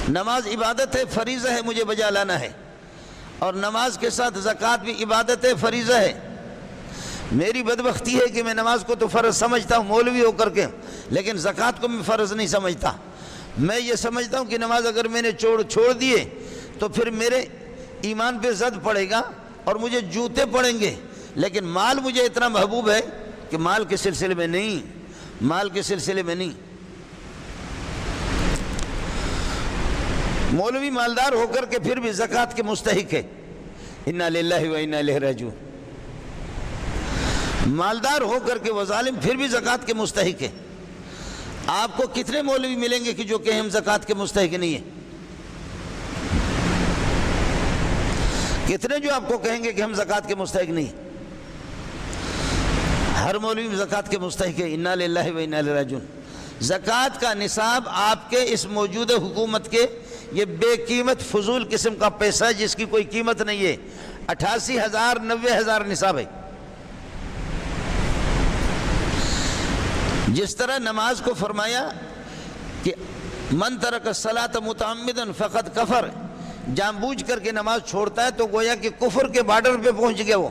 نماز عبادت ہے، فریضہ ہے، مجھے بجا لانا ہے، اور نماز کے ساتھ زکوٰۃ بھی عبادت ہے، فریضہ ہے۔ میری بدبختی ہے کہ میں نماز کو تو فرض سمجھتا ہوں مولوی ہو کر کے، لیکن زکوٰۃ کو میں فرض نہیں سمجھتا۔ میں یہ سمجھتا ہوں کہ نماز اگر میں نے چھوڑ دیے تو پھر میرے ایمان پہ زد پڑے گا اور مجھے جوتے پڑیں گے، لیکن مال مجھے اتنا محبوب ہے کہ مال کے سلسلے میں نہیں، مال کے سلسلے میں نہیں۔ مولوی مالدار ہو کر کے پھر بھی زکوٰۃ کے مستحق ہے، انا للہ و انا الیہ راجعون۔ مالدار ہو کر کے وہ ظالم پھر بھی زکوٰۃ کے مستحق ہے۔ آپ کو کتنے مولوی ملیں گے کہ جو کہ ہم زکوٰۃ کے مستحق نہیں ہیں؟ کتنے جو آپ کو کہیں گے کہ ہم زکوٰۃ کے مستحق نہیں ہیں؟ ہر مولوی زکوٰۃ کے مستحق ہے، انا للہ و انا الیہ راجعون۔ زکوٰۃ کا نصاب آپ کے اس موجودہ حکومت کے یہ بے قیمت فضول قسم کا پیسہ ہے جس کی کوئی قیمت نہیں ہے، 88,000 90,000 نصاب ہے۔ جس طرح نماز کو فرمایا کہ من ترک الصلاۃ متعمدا فقد کفر، جان بوجھ کر کے نماز چھوڑتا ہے تو گویا کہ کفر کے بارڈر پہ پہنچ گیا وہ۔